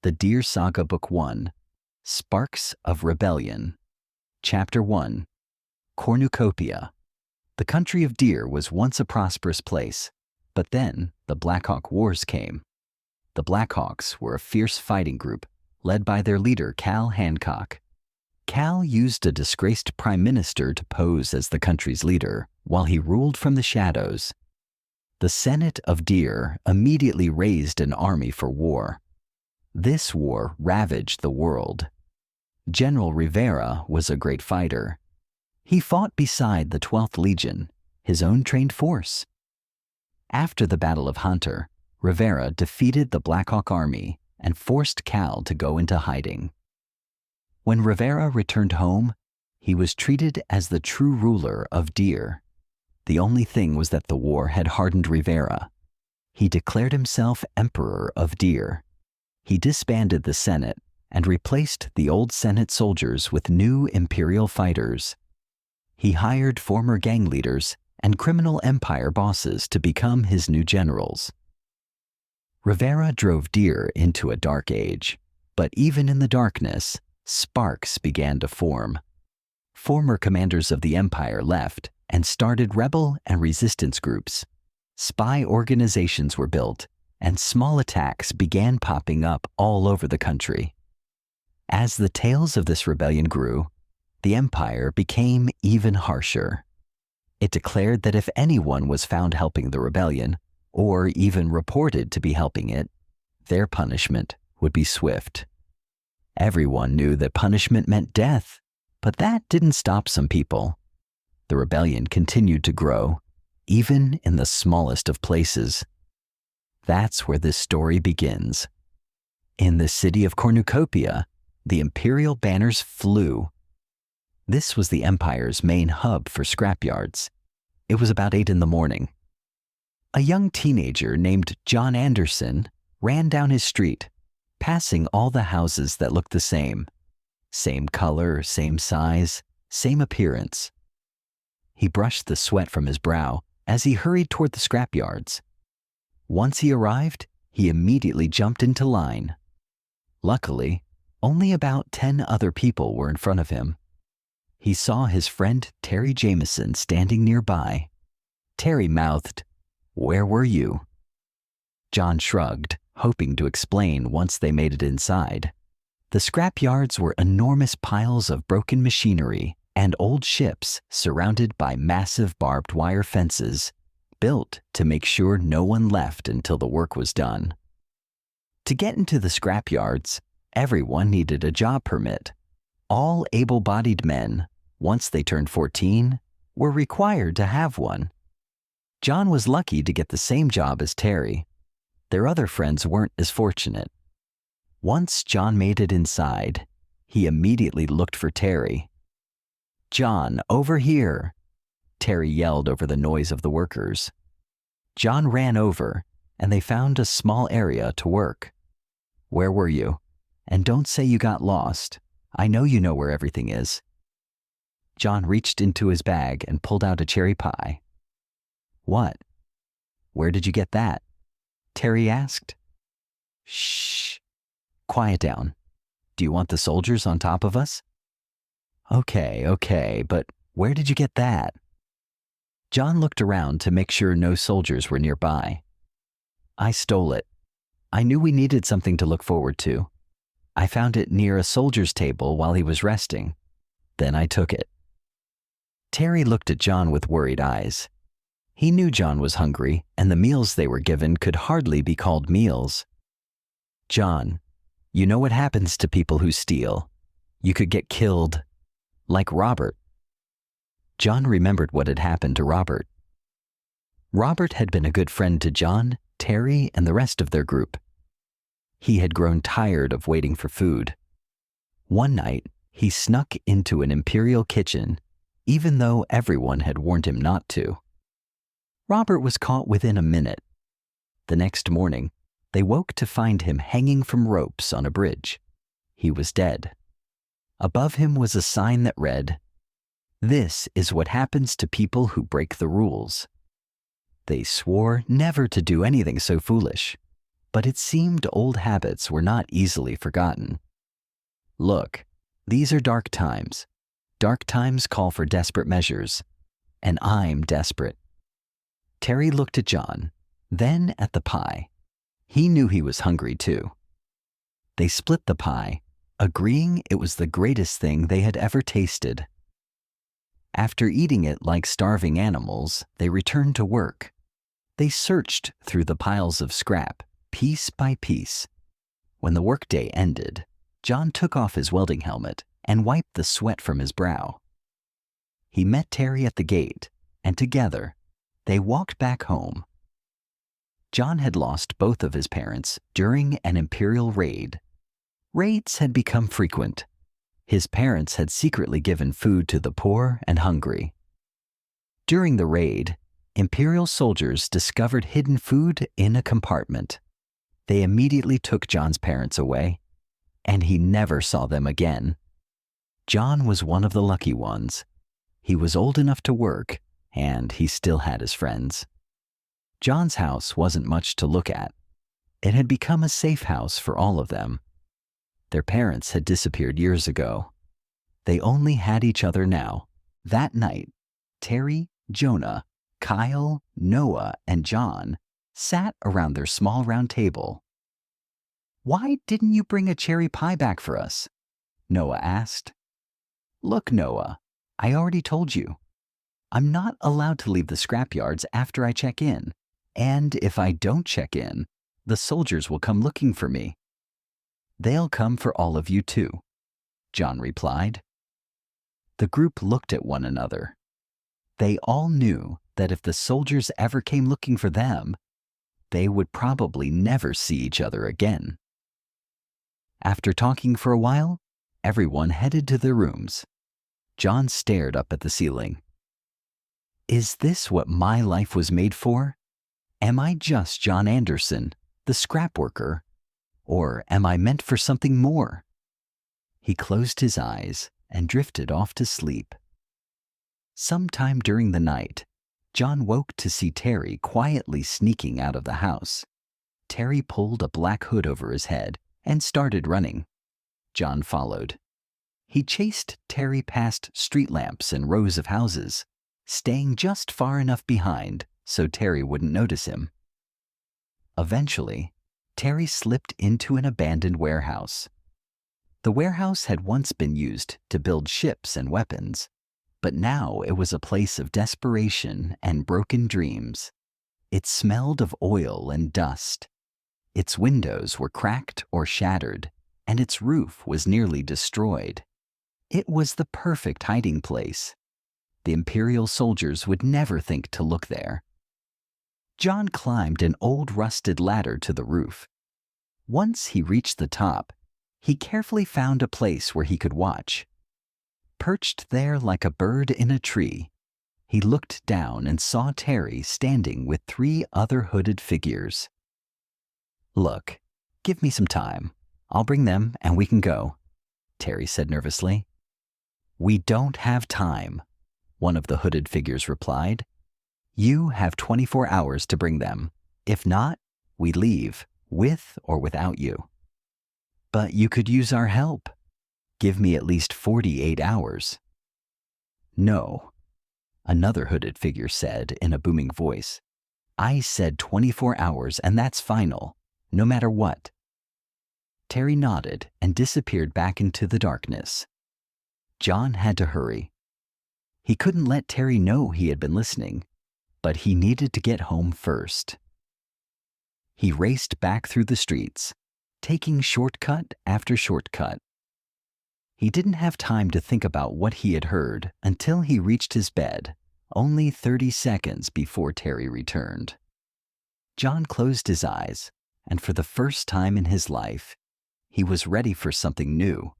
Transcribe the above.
The Deere Saga Book 1, Sparks of Rebellion. Chapter 1, Cornucopia. The country of Deere was once a prosperous place, but then the Black Hawk Wars came. The Black Hawks were a fierce fighting group led by their leader, Cal Hancock. Cal used a disgraced prime minister to pose as the country's leader while he ruled from the shadows. The Senate of Deere immediately raised an army for war. This war ravaged the world. General Rivera was a great fighter. He fought beside the 12th Legion, his own trained force. After the Battle of Hunter, Rivera defeated the Black Hawk Army and forced Cal to go into hiding. When Rivera returned home, he was treated as the true ruler of Deere. The only thing was that the war had hardened Rivera. He declared himself Emperor of Deere. He disbanded the Senate and replaced the old Senate soldiers with new imperial fighters. He hired former gang leaders and criminal empire bosses to become his new generals. Rivera drove Deere into a dark age, but even in the darkness, sparks began to form. Former commanders of the empire left and started rebel and resistance groups. Spy organizations were built, and small attacks began popping up all over the country. As the tales of this rebellion grew, the empire became even harsher. It declared that if anyone was found helping the rebellion, or even reported to be helping it, their punishment would be swift. Everyone knew that punishment meant death, but that didn't stop some people. The rebellion continued to grow, even in the smallest of places. That's where this story begins. In the city of Cornucopia, the imperial banners flew. This was the empire's main hub for scrapyards. It was about 8 in the morning. A young teenager named John Anderson ran down his street, passing all the houses that looked the same. Same color, same size, same appearance. He brushed the sweat from his brow as he hurried toward the scrapyards. Once he arrived, he immediately jumped into line. Luckily, only about 10 other people were in front of him. He saw his friend Terry Jameson standing nearby. Terry mouthed, "Where were you?" John shrugged, hoping to explain once they made it inside. The scrapyards were enormous piles of broken machinery and old ships surrounded by massive barbed wire fences, built to make sure no one left until the work was done. To get into the scrapyards, everyone needed a job permit. All able-bodied men, once they turned 14, were required to have one. John was lucky to get the same job as Terry. Their other friends weren't as fortunate. Once John made it inside, he immediately looked for Terry. "John, over here!" Terry yelled over the noise of the workers. John ran over, and they found a small area to work. "Where were you? And don't say you got lost. I know you know where everything is." John reached into his bag and pulled out a cherry pie. "What? Where did you get that?" Terry asked. "Shh. Quiet down. Do you want the soldiers on top of us?" Okay, but where did you get that?" John looked around to make sure no soldiers were nearby. "I stole it. I knew we needed something to look forward to. I found it near a soldier's table while he was resting. Then I took it." Terry looked at John with worried eyes. He knew John was hungry, and the meals they were given could hardly be called meals. "John, you know what happens to people who steal. You could get killed. Like Robert." John remembered what had happened to Robert. Robert had been a good friend to John, Terry, and the rest of their group. He had grown tired of waiting for food. One night, he snuck into an imperial kitchen, even though everyone had warned him not to. Robert was caught within a minute. The next morning, they woke to find him hanging from ropes on a bridge. He was dead. Above him was a sign that read, "This is what happens to people who break the rules." They swore never to do anything so foolish. But it seemed old habits were not easily forgotten. Look, these are dark times. Dark times call for desperate measures, and I'm desperate. Terry looked at John, then at the pie. He knew he was hungry too. They split the pie, agreeing it was the greatest thing they had ever tasted. After eating it like starving animals, they returned to work. They searched through the piles of scrap, piece by piece. When the workday ended, John took off his welding helmet and wiped the sweat from his brow. He met Terry at the gate, and together, they walked back home. John had lost both of his parents during an imperial raid. Raids had become frequent. His parents had secretly given food to the poor and hungry. During the raid, imperial soldiers discovered hidden food in a compartment. They immediately took John's parents away, and he never saw them again. John was one of the lucky ones. He was old enough to work, and he still had his friends. John's house wasn't much to look at. It had become a safe house for all of them. Their parents had disappeared years ago. They only had each other now. That night, Terry, Jonah, Kyle, Noah, and John sat around their small round table. "Why didn't you bring a cherry pie back for us?" Noah asked. "Look, Noah, I already told you. I'm not allowed to leave the scrapyards after I check in, and if I don't check in, the soldiers will come looking for me." "They'll come for all of you too," John replied. The group looked at one another. They all knew that if the soldiers ever came looking for them, they would probably never see each other again. After talking for a while, everyone headed to their rooms. John stared up at the ceiling. Is this what my life was made for? Am I just John Anderson, the scrap worker? Or am I meant for something more? He closed his eyes and drifted off to sleep. Sometime during the night, John woke to see Terry quietly sneaking out of the house. Terry pulled a black hood over his head and started running. John followed. He chased Terry past street lamps and rows of houses, staying just far enough behind so Terry wouldn't notice him. Eventually, Terry slipped into an abandoned warehouse. The warehouse had once been used to build ships and weapons, but now it was a place of desperation and broken dreams. It smelled of oil and dust. Its windows were cracked or shattered, and its roof was nearly destroyed. It was the perfect hiding place. The imperial soldiers would never think to look there. John climbed an old rusted ladder to the roof. Once he reached the top, he carefully found a place where he could watch. Perched there like a bird in a tree, he looked down and saw Terry standing with 3 other hooded figures. "Look, give me some time. I'll bring them and we can go," Terry said nervously. "We don't have time," one of the hooded figures replied. "You have 24 hours to bring them. If not, we leave, with or without you." "But you could use our help. Give me at least 48 hours. "No," another hooded figure said in a booming voice. "I said 24 hours and that's final, no matter what." Terry nodded and disappeared back into the darkness. John had to hurry. He couldn't let Terry know he had been listening, but he needed to get home first. He raced back through the streets, taking shortcut after shortcut. He didn't have time to think about what he had heard until he reached his bed, only 30 seconds before Terry returned. John closed his eyes, and for the first time in his life, he was ready for something new.